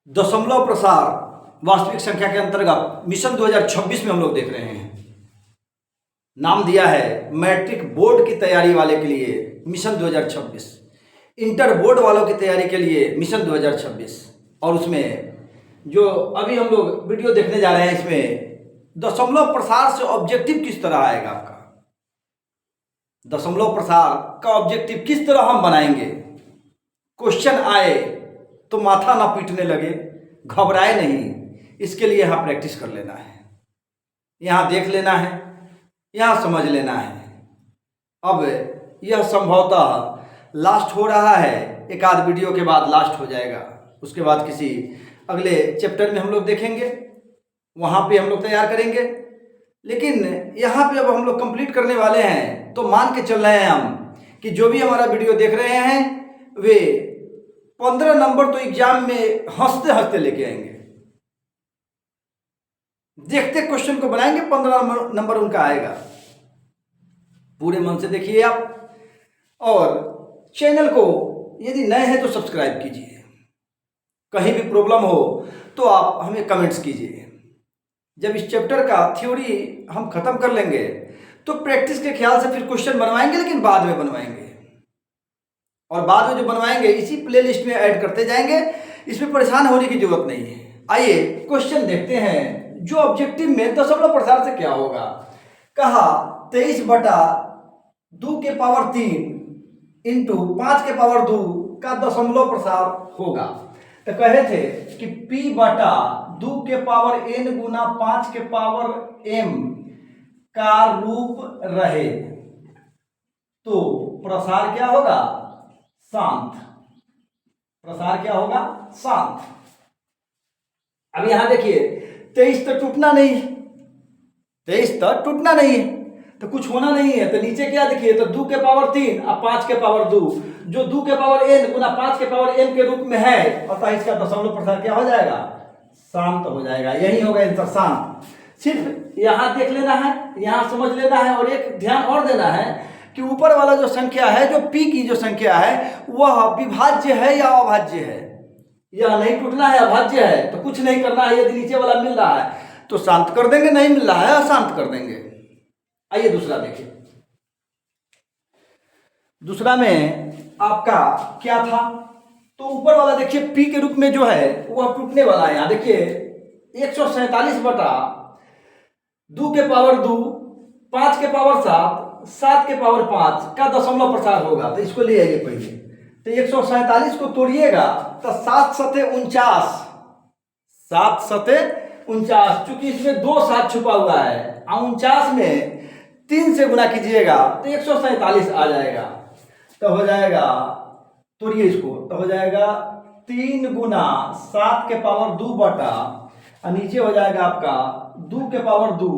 दशमलव प्रसार वास्तविक संख्या के अंतर्गत मिशन 2026 में हम लोग देख रहे हैं। नाम दिया है मैट्रिक बोर्ड की तैयारी वाले के लिए मिशन 2026, इंटर बोर्ड वालों की तैयारी के लिए मिशन 2026। और उसमें जो अभी हम लोग वीडियो देखने जा रहे हैं, इसमें दशमलव प्रसार से ऑब्जेक्टिव किस तरह आएगा आपका, दशमलव प्रसार का ऑब्जेक्टिव किस तरह हम बनाएंगे। क्वेश्चन आए तो माथा ना पीटने लगे, घबराए नहीं। इसके लिए यहाँ प्रैक्टिस कर लेना है, यहाँ देख लेना है, यहाँ समझ लेना है। अब यह संभवतः लास्ट हो रहा है, एक आध वीडियो के बाद लास्ट हो जाएगा। उसके बाद किसी अगले चैप्टर में हम लोग देखेंगे, वहाँ पे हम लोग तैयार करेंगे। लेकिन यहाँ पे अब हम लोग कंप्लीट करने वाले हैं, तो मान के चल रहे हैं हम कि जो भी हमारा वीडियो देख रहे हैं वे 15 नंबर तो एग्जाम में हंसते हंसते लेके आएंगे। देखते क्वेश्चन को बनाएंगे, 15 नंबर उनका आएगा। पूरे मन से देखिए आप, और चैनल को यदि नए हैं तो सब्सक्राइब कीजिए। कहीं भी प्रॉब्लम हो तो आप हमें कमेंट्स कीजिए। जब इस चैप्टर का थ्योरी हम खत्म कर लेंगे तो प्रैक्टिस के ख्याल से फिर क्वेश्चन बनवाएंगे, लेकिन बाद में बनवाएंगे। और बाद में जो बनवाएंगे इसी प्लेलिस्ट में ऐड करते जाएंगे, इसमें परेशान होने की जरूरत नहीं है। आइए क्वेश्चन देखते हैं। जो ऑब्जेक्टिव में दशमलव प्रसार से क्या होगा, कहा 23/2 के पावर 3 इंटू 5 के पावर 2 का दशमलव प्रसार होगा। तो कहे थे कि p/2 के पावर n गुना 5 के पावर m का रूप रहे तो प्रसार क्या होगा, शांत। प्रसार क्या होगा, शांत। अब यहां देखिए 23 तो टूटना नहीं, 23 तो टूटना नहीं है, तो कुछ होना नहीं है। तो नीचे क्या देखिए, तो 2 के पावर 3 और 5 के पावर 2, जो 2 के पावर n गुना 5 के पावर m के रूप में है, अतः इसका दशमलव प्रसार क्या हो जाएगा, शांत हो जाएगा। यही होगा आंसर, शांत। सिर्फ यहां देख लेना है, यहां समझ लेना है, और एक ध्यान और देना है कि ऊपर वाला जो संख्या है, जो p की जो संख्या है, वह विभाज्य है या अभाज्य है। यह नहीं टूटना है, अभाज्य है, तो कुछ नहीं करना है। यदि नीचे वाला मिल रहा है तो शांत कर देंगे, नहीं मिल रहा है अशांत कर देंगे। आइए दूसरा देखिए। दूसरा में आपका क्या था, तो ऊपर वाला देखिए p के रूप में जो है वह टूटने वाला है। यहाँ देखिए 147/2 के पावर 2, 5 के पावर 7, 7 के पावर 5 का दशमलव प्रसार होगा। तो इसको ले आइए पहले। तो 147 को तोड़िएगा तो 7 सते 49, 7 सते 49, चूंकि इसमें 2 7 छुपा हुआ है, 49 में 3 से गुना कीजिएगा तो 147 आ जाएगा। तो हो जाएगा, तोड़िए इसको, तो हो जाएगा 3 गुना 7 के पावर 2 बटा, और नीचे हो जाएगा आपका 2 के पावर 2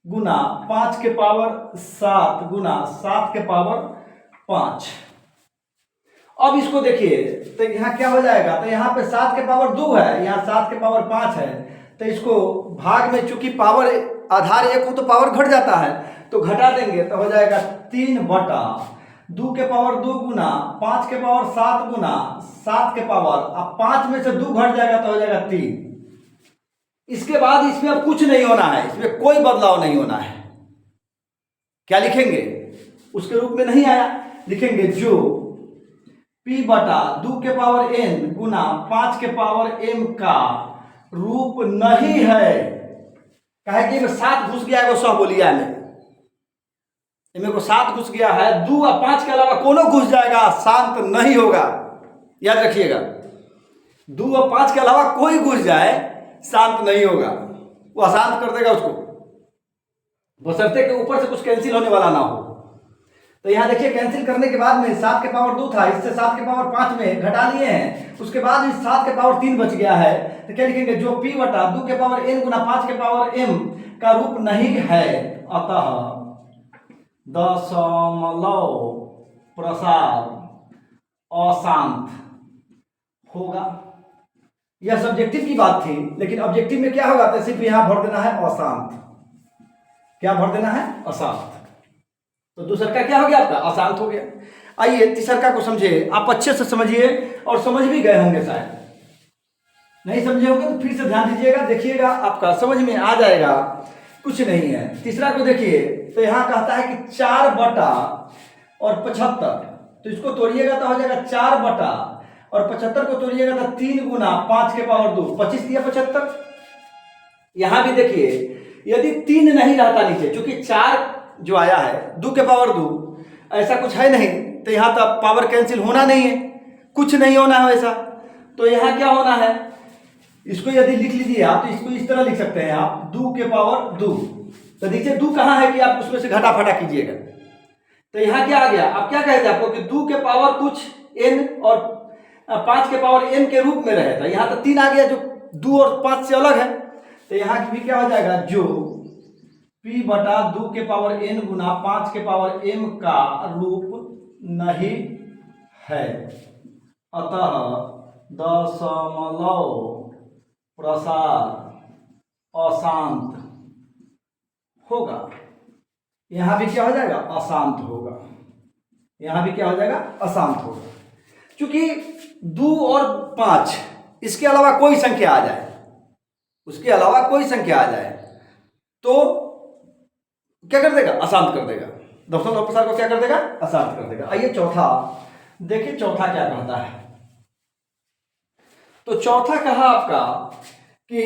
गुना 5 के पावर 7 गुना 7 के पावर 5। अब इसको देखिए, तो यहाँ क्या हो जाएगा, तो यहाँ पे 7 के पावर 2 है, यहाँ 7 के पावर 5 है। तो इसको भाग में, चूंकि पावर आधार 1 हो तो पावर घट जाता है, तो घटा देंगे तो हो जाएगा 3/2 के पावर 2 गुना 5 के पावर 7 गुना 7 के पावर, अब 5 में से 2 घट जाएगा तो हो जाएगा 3। इसके बाद इसमें अब कुछ नहीं होना है, इसमें कोई बदलाव नहीं होना है। क्या लिखेंगे, उसके रूप में नहीं आया, लिखेंगे जो p/2 के पावर n गुना 5 के पावर m का रूप नहीं है। कहे कि इसमें 7 घुस गया है, वो 100 बोलिया में, इनमें को 7 घुस गया है, 2 और 5 के अलावा कोनो घुस जाएगा, शांत नहीं होगा। याद रखिएगा, 2 और 5 के अलावा कोई घुस जाए शांत नहीं होगा, वो अशांत कर देगा उसको, बशर्ते के ऊपर से कुछ कैंसिल होने वाला ना हो। तो यहाँ देखिए कैंसिल करने के बाद में 7 के पावर 2 था, इससे 7 के पावर 5 में घटा लिए हैं, उसके बाद इस 7 के पावर 3 बच गया है। तो क्या लिखेंगे, जो p/2 के पावर n गुना 5 के पावर m का रूप नहीं है, अतः दशमलव प्रसार अशांत होगा। यह सब्जेक्टिव की बात थी, लेकिन ऑब्जेक्टिव में क्या होगा, तो सिर्फ यहां भर देना है अशांत। क्या भर देना है, अशांत। तो दूसरा का क्या हो गया, आपका अशांत हो गया। आइए तीसरा को समझिए, आप अच्छे से समझिए और समझ भी गए होंगे शायद। नहीं समझे होंगे तो फिर से ध्यान दीजिएगा, देखिएगा, आपका समझ में आ जाएगा। कुछ नहीं है। तीसरा को देखिए, तो यहाँ कहता है कि 4/75, तो इसको तोड़िएगा तो हो जाएगा 4/, और 75 को तोड़िएगा तो 3 गुना 5 के पावर 2, 25 दिया 75। यहां भी देखिए, यदि 3 नहीं रहता नीचे, क्योंकि 4 जो आया है 2 के पावर 2, ऐसा कुछ है नहीं, तो यहाँ तो पावर कैंसिल होना नहीं है, कुछ नहीं होना है वैसा। तो यहाँ क्या होना है, इसको यदि लिख लीजिए आप, तो इसको इस तरह लिख सकते हैं आप, 2 के पावर 2। तो नीचे 2 कहाँ है कि आप उसमें से घटा फटा कीजिएगा। तो यहाँ क्या आ गया, आप क्या कहते हैं आपको कि 2 के पावर कुछ n और 5 के पावर n के रूप में रहेगा। यहाँ तो 3 आ गया जो 2 और 5 से अलग है। तो यहाँ भी क्या हो जाएगा, जो p/2 के पावर n गुना 5 के पावर m का रूप नहीं है, अतः दशमलव प्रसार अशांत होगा। यहां भी क्या हो जाएगा, अशांत होगा। यहां भी क्या हो जाएगा, अशांत होगा। क्योंकि 2 और 5 इसके अलावा कोई संख्या आ जाए, उसके अलावा कोई संख्या आ जाए तो क्या कर देगा, अशांत कर देगा। दशमलव प्रसार को क्या कर देगा, अशांत कर देगा। आइए चौथा देखिए, चौथा क्या कहता है। तो चौथा कहा आपका कि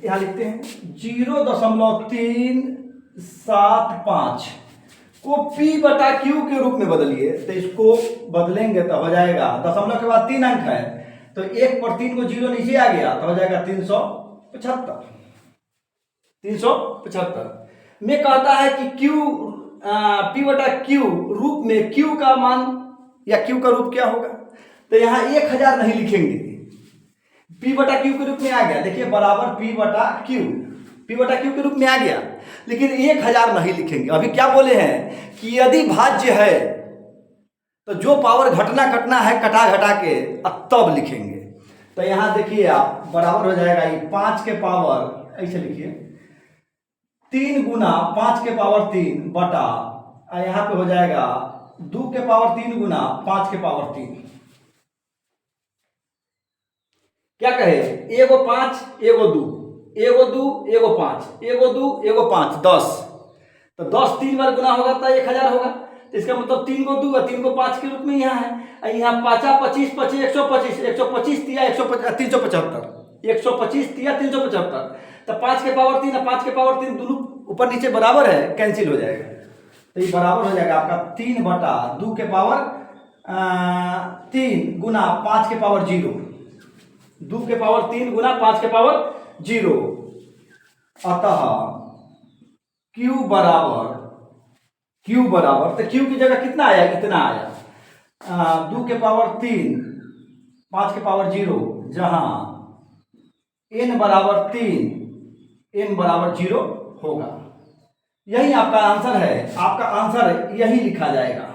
यहां लिखते हैं 0.375 को p/q के रूप में बदलिए। तो इसको बदलेंगे तो हो जाएगा, दशमलव के बाद 3 अंक है, तो 1 पर 3 को 0 नीचे आ गया तो हो जाएगा 375। 375 में कहता है कि q p/q रूप में q का मान या q का रूप क्या होगा। तो यहाँ 1000 नहीं लिखेंगे, p/q के रूप में आ गया, देखिए बराबर p/q के रूप में आ गया, लेकिन 1000 नहीं लिखेंगे। अभी क्या बोले हैं कि यदि भाज्य है तो जो पावर घटना है कटा घटा के तब लिखेंगे। तो यहाँ देखिए आप, बराबर हो जाएगा ये 5 के पावर, ऐसे लिखिए 3 गुना 5 के पावर 3 बटा, यहाँ पे हो जाएगा 2 के पावर 3 गुना 5 के पावर 3। क्या कहे, एगो 5 एगो 2, एगो 2 एगो 5, एगो 2 एगो 5, 10। तो 10 3 बार गुना होगा तो 1000 होगा। तो इसका मतलब 3 को 2 और 3 को 5 के रूप में यहाँ है। यहाँ 5 25 25 125, 125 दिया 375, 125 दिया 375। तो 5 के पावर 3 और 5 के पावर 3 दोनों ऊपर नीचे बराबर है, कैंसिल हो जाएगा। तो ये बराबर हो जाएगा आपका 3/2 के पावर 3 गुना 5 के पावर 0, 2 के पावर 3 गुना 5 के पावर 0, अतः Q बराबर तो Q की जगह कितना आया, इतना आया, 2 के पावर 3 5 के पावर 0, जहां n बराबर 3 n बराबर 0 होगा। यही आपका आंसर है। आपका आंसर यही लिखा जाएगा,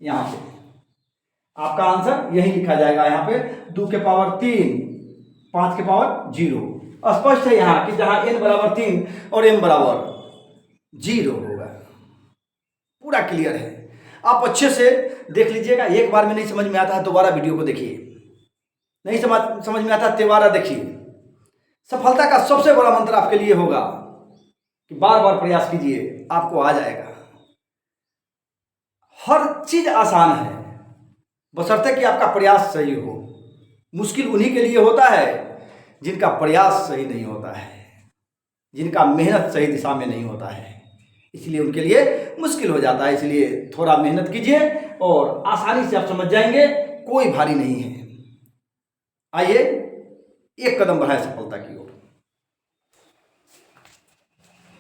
यहां पे आपका आंसर यही लिखा जाएगा। यहाँ पे 2 के पावर 3 5 के पावर 0 स्पष्ट है यहाँ कि जहां n बराबर 3 और m बराबर 0 होगा। पूरा क्लियर है, आप अच्छे से देख लीजिएगा। एक बार में नहीं समझ में आता है दोबारा वीडियो को देखिए, नहीं समझ में आता है दोबारा देखिए। सफलता का सबसे बड़ा मंत्र आपके लिए होगा कि बार बार प्रयास कीजिए, आपको आ जाएगा। हर चीज आसान है, बशर्ते कि आपका प्रयास सही हो। मुश्किल उन्हीं के लिए होता है जिनका प्रयास सही नहीं होता है, जिनका मेहनत सही दिशा में नहीं होता है, इसलिए उनके लिए मुश्किल हो जाता है। इसलिए थोड़ा मेहनत कीजिए और आसानी से आप समझ जाएंगे, कोई भारी नहीं है। आइए एक कदम बढ़ाएं सफलता की ओर।